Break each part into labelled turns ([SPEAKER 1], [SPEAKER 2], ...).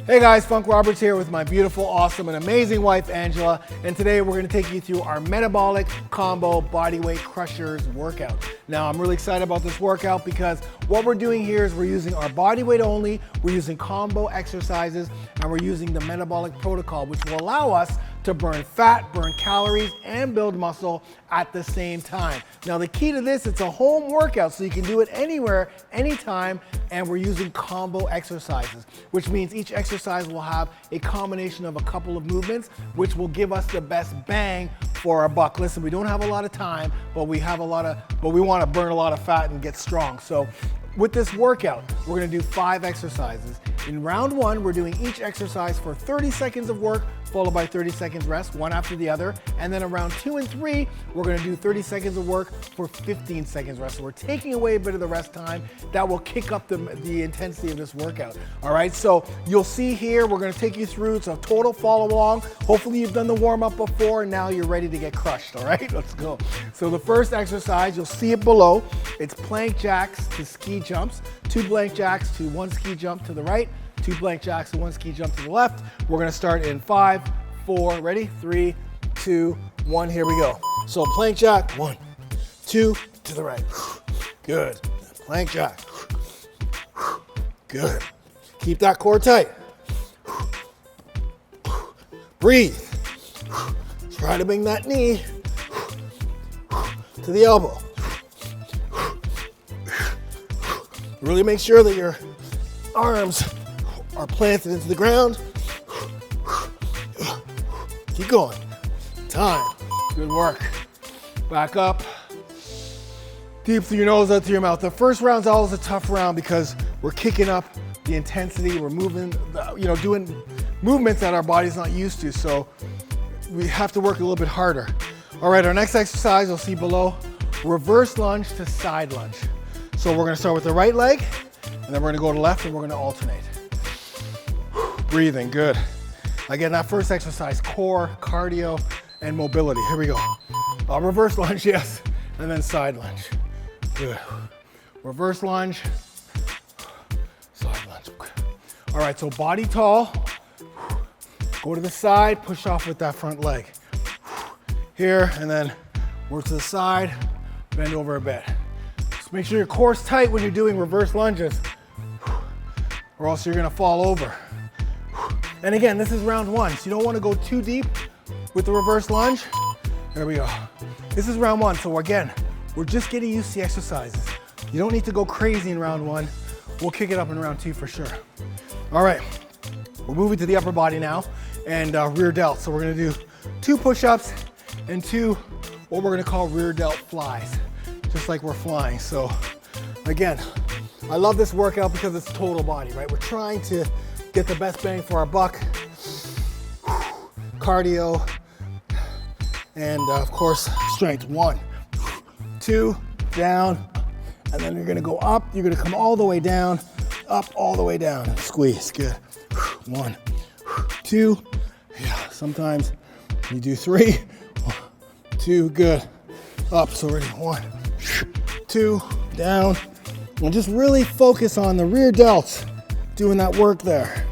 [SPEAKER 1] Hey guys, Funk Roberts here with my beautiful, awesome, and amazing wife, Angela. And today we're gonna take you through our Metabolic Combo Bodyweight Crushers workout. Now, I'm really excited about this workout because what we're doing here is we're using our body weight only, we're using combo exercises, and we're using the Metabolic protocol, which will allow us to burn fat, burn calories, and build muscle at the same time. Now, the key to this, it's a home workout, so you can do it anywhere, anytime, and we're using combo exercises, which means each exercise will have a combination of a couple of movements, which will give us the best bang for our buck. Listen, we don't have a lot of time, but we want to burn a lot of fat and get strong. So with this workout, we're gonna do 5 exercises. In round 1, we're doing each exercise for 30 seconds of work, followed by 30 seconds rest, one after the other. And then in round 2 and 3, we're gonna do 30 seconds of work for 15 seconds rest. So we're taking away a bit of the rest time. That will kick up the intensity of this workout. All right, so you'll see here, we're gonna take you through, it's a total follow along. Hopefully you've done the warm up before, and now you're ready to get crushed, all right? Let's go. So the first exercise, you'll see it below. It's plank jacks to ski jumps. 2 plank jacks to 1 ski jump to the right, 2 plank jacks to 1 ski jump to the left. We're gonna start in 5, 4, ready? 3, 2, 1, here we go. So plank jack, 1, 2, to the right. Good. Plank jack. Good. Keep that core tight. Breathe. Try to bring that knee to the elbow. Really make sure that your arms are planted into the ground. Keep going. Time. Good work. Back up. Deep through your nose, out through your mouth. The first round's always a tough round because we're kicking up the intensity. We're moving, doing movements that our body's not used to. So we have to work a little bit harder. All right, our next exercise, you'll see below, reverse lunge to side lunge. So we're gonna start with the right leg, and then we're gonna go to left, and we're gonna alternate. Breathing, good. Again, that first exercise, core, cardio, and mobility. Here we go. Reverse lunge, yes, and then side lunge. Good. Reverse lunge, side lunge. All right, so body tall. Go to the side, push off with that front leg. Here, and then work to the side, bend over a bit. Just make sure your core's tight when you're doing reverse lunges, or else you're gonna fall over. And again, this is round 1, so you don't wanna go too deep with the reverse lunge. There we go. This is round 1, so again, we're just getting used to the exercises. You don't need to go crazy in round 1. We'll kick it up in round 2 for sure. All right, we're moving to the upper body now, and rear delt. So we're gonna do 2 push-ups and 2 what we're gonna call rear delt flies, just like we're flying. So again, I love this workout because it's total body, right? We're trying to get the best bang for our buck. Cardio, and of course, strength. 1, 2, down, and then you're gonna go up. You're gonna come all the way down, up, all the way down, and squeeze, good. 1, 2, yeah, sometimes you do 3, 1, 2, good. Up, so ready, 1, 2, down, and just really focus on the rear delts, doing that work there.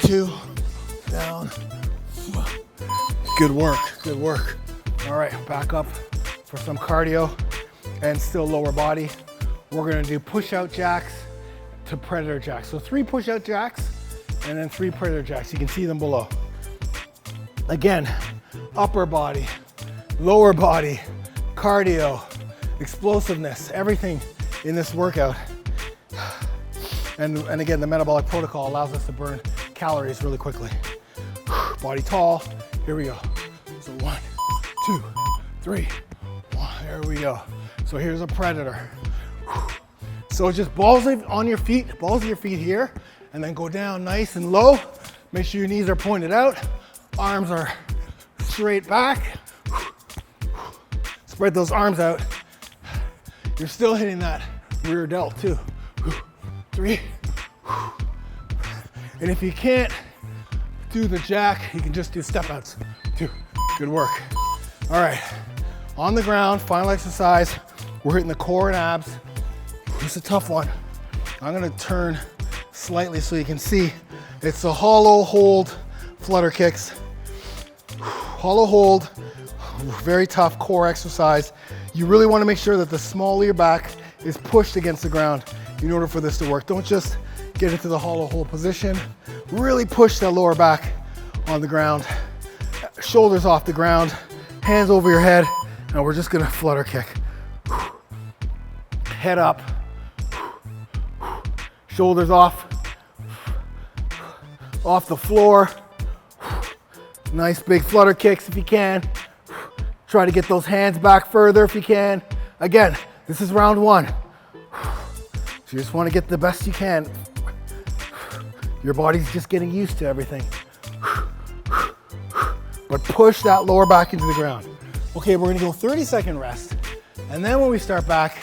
[SPEAKER 1] 2, down. Good work, good work. All right, back up for some cardio and still lower body. We're gonna do push-out jacks to predator jacks. So 3 push-out jacks and then 3 predator jacks. You can see them below. Again, upper body, lower body, cardio, explosiveness, everything in this workout. And again, the metabolic protocol allows us to burn calories really quickly. Body tall, here we go. So 1, 2, 3, 1, there we go. So here's a predator. So just balls on your feet, balls of your feet here, and then go down nice and low. Make sure your knees are pointed out, arms are straight back. Spread those arms out. You're still hitting that rear delt too. 3. And if you can't do the jack, you can just do step outs. 2. Good work. All right, on the ground, final exercise. We're hitting the core and abs. It's a tough one. I'm gonna turn slightly so you can see. It's a hollow hold flutter kicks. Hollow hold, very tough core exercise. You really want to make sure that the small of your back is pushed against the ground in order for this to work. Don't just get into the hollow hold position. Really push that lower back on the ground. Shoulders off the ground, hands over your head, and we're just gonna flutter kick. Head up, shoulders off the floor. Nice big flutter kicks if you can. Try to get those hands back further if you can. Again, this is round one. So you just want to get the best you can. Your body's just getting used to everything. But push that lower back into the ground. Okay, we're gonna go 30-second rest. And then when we start back,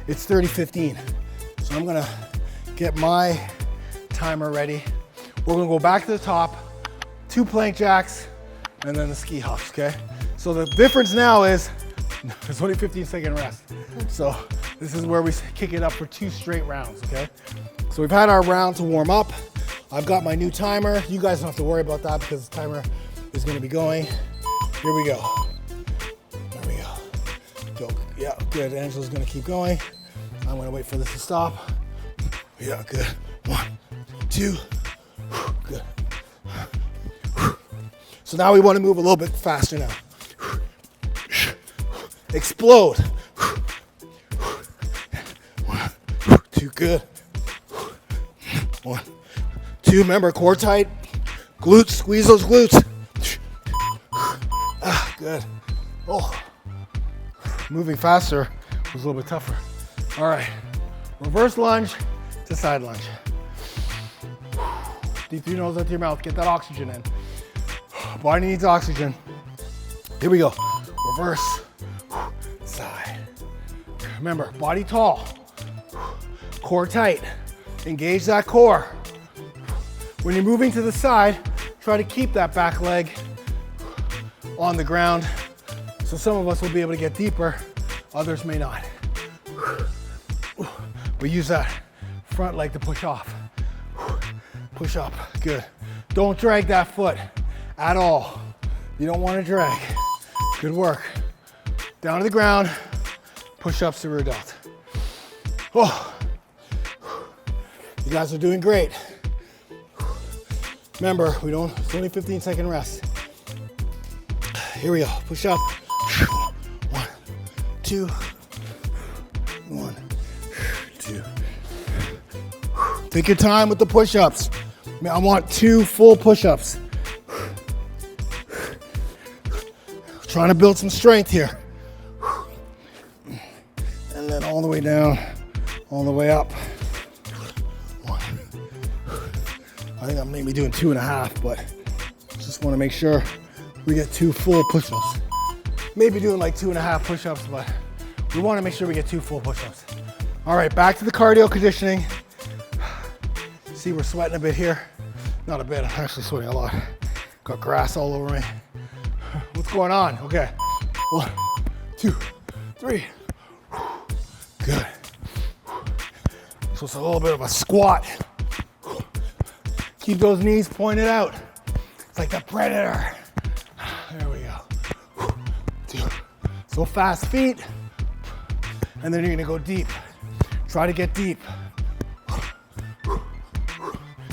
[SPEAKER 1] it's 30-15. So I'm gonna get my timer ready. We're gonna go back to the top, 2 plank jacks, and then the ski hops, okay? So the difference now is, it's only 15-second rest. So this is where we kick it up for 2 straight rounds, okay? So we've had our round to warm up. I've got my new timer. You guys don't have to worry about that because the timer is gonna be going. Here we go. There we go. Go. Yeah, good. Angela's gonna keep going. I'm gonna wait for this to stop. Yeah, good. 1, 2, good. So now we want to move a little bit faster now. Explode. 1, 2, good. 1, 2, remember, core tight. Glutes, squeeze those glutes. Ah, good. Oh, moving faster was a little bit tougher. All right, reverse lunge to side lunge. Deep through your nose, out your mouth, get that oxygen in. Body needs oxygen. Here we go. Reverse, side. Remember, body tall, core tight. Engage that core. When you're moving to the side, try to keep that back leg on the ground. So some of us will be able to get deeper, others may not. We use that front leg to push off. Push up, good. Don't drag that foot at all. You don't want to drag. Good work. Down to the ground, push-ups to rear delt. Oh, you guys are doing great. Remember, it's only 15-second rest. Here we go, push up. 1, 2, 1, 2. Take your time with the push-ups. I want 2 full push-ups. Trying to build some strength here. And then all the way down, all the way up. 1. I think I'm maybe doing 2.5, but just want to make sure we get 2 full push-ups. Maybe doing like 2.5 push-ups, but we want to make sure we get 2 full push-ups. All right, back to the cardio conditioning. See, we're sweating a bit here. Not a bit, I'm actually sweating a lot. Got grass all over me. What's going on? Okay. 1, 2, 3. Good. So it's a little bit of a squat. Keep those knees pointed out. It's like the predator. There we go. 2. So fast feet. And then you're gonna go deep. Try to get deep.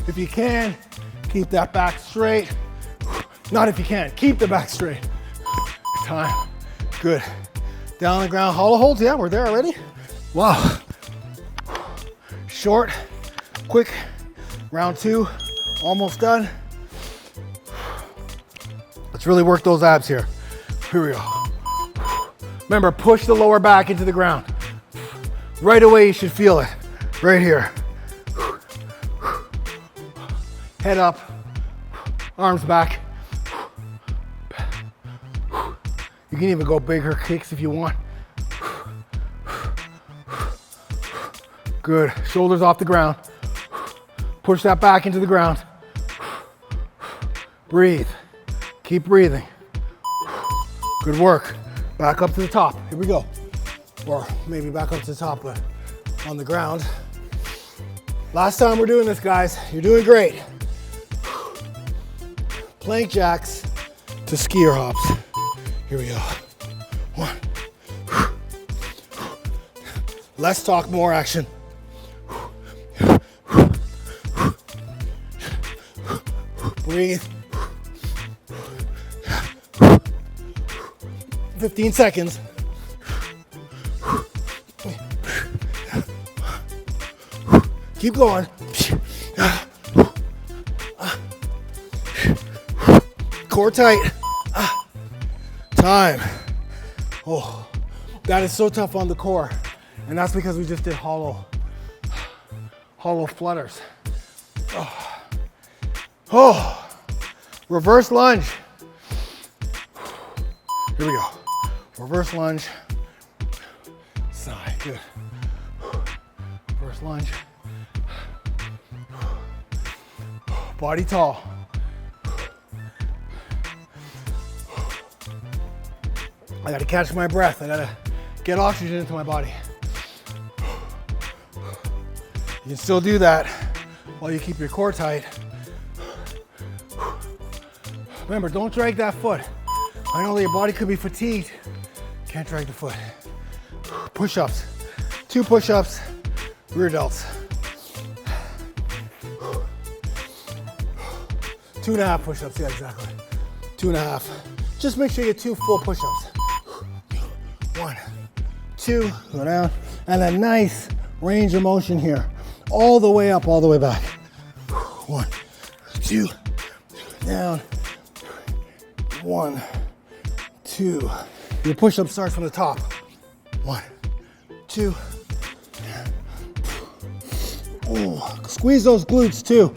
[SPEAKER 1] If you can, keep that back straight. Not if you can, keep the back straight. Time, good. Down on the ground, hollow holds, yeah, we're there already. Wow. Short, quick, round 2, almost done. Let's really work those abs here. Here we go. Remember, push the lower back into the ground. Right away, you should feel it, right here. Head up, arms back. You can even go bigger kicks if you want. Good, shoulders off the ground. Push that back into the ground. Breathe, keep breathing. Good work. Back up to the top, here we go. Or maybe back up to the top, but on the ground. Last time we're doing this, guys. You're doing great. Plank jacks to skier hops. Here we go. 1. Less talk, more action. Breathe. 15 seconds. Keep going. Core tight. Time. Oh, that is so tough on the core. And that's because we just did hollow flutters. Oh, reverse lunge. Here we go. Reverse lunge. Side, good. Reverse lunge. Body tall. I gotta catch my breath. I gotta get oxygen into my body. You can still do that while you keep your core tight. Remember, don't drag that foot. I know that your body could be fatigued. Can't drag the foot. Push-ups. 2 push-ups, rear delts. 2.5 push-ups, yeah, exactly. 2.5. Just make sure you get 2 full push-ups. 1, 2, go down, and a nice range of motion here. All the way up, all the way back. 1, 2, down. 1, 2. Your push-up starts from the top. 1, 2. Oh, squeeze those glutes too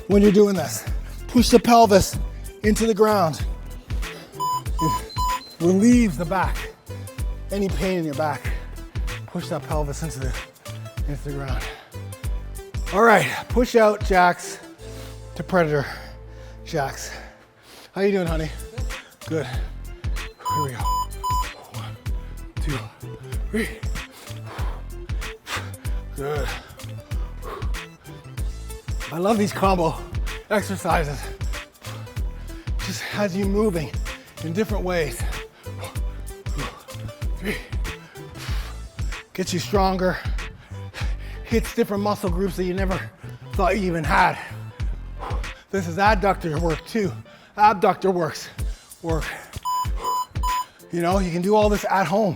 [SPEAKER 1] when you're doing this. Push the pelvis into the ground. It relieves the back. Any pain in your back, push that pelvis into the ground. All right, push out jacks to predator jacks. How you doing, honey? Good. Here we go. 1, 2, 3. Good. I love these combo exercises. Just has you moving in different ways. 3. Gets you stronger. Hits different muscle groups that you never thought you even had. This is adductor work too. Abductor work. You know, you can do all this at home.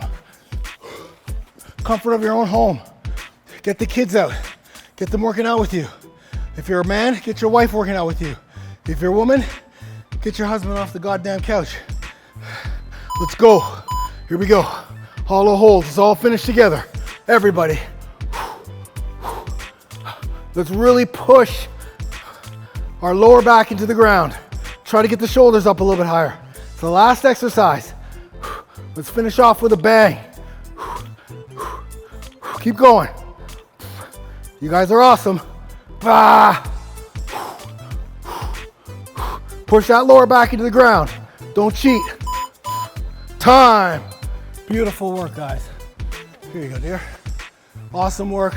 [SPEAKER 1] Comfort of your own home. Get the kids out. Get them working out with you. If you're a man, get your wife working out with you. If you're a woman, get your husband off the goddamn couch. Let's go. Here we go. Hollow holds. It's all finished together. Everybody. Let's really push our lower back into the ground. Try to get the shoulders up a little bit higher. It's the last exercise. Let's finish off with a bang. Keep going. You guys are awesome. Push that lower back into the ground. Don't cheat. Time. Beautiful work, guys. Here you go, dear. Awesome work.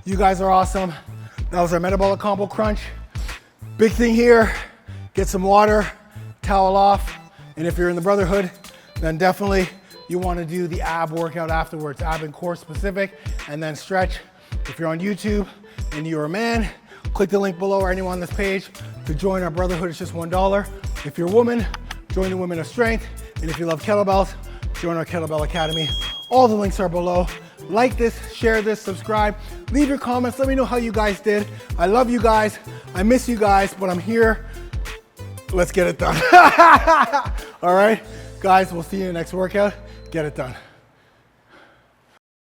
[SPEAKER 1] You guys are awesome. That was our metabolic combo crunch. Big thing here, get some water, towel off. And if you're in the brotherhood, then definitely you want to do the ab workout afterwards, ab and core specific, and then stretch. If you're on YouTube and you're a man, click the link below or anyone on this page to join our brotherhood. It's just $1. If you're a woman, join the Women of Strength. And if you love kettlebells, join our Kettlebell Academy. All the links are below. Like this, share this, subscribe, leave your comments. Let me know how you guys did. I love you guys. I miss you guys, but I'm here. Let's get it done. All right, guys, we'll see you in the next workout. Get it done.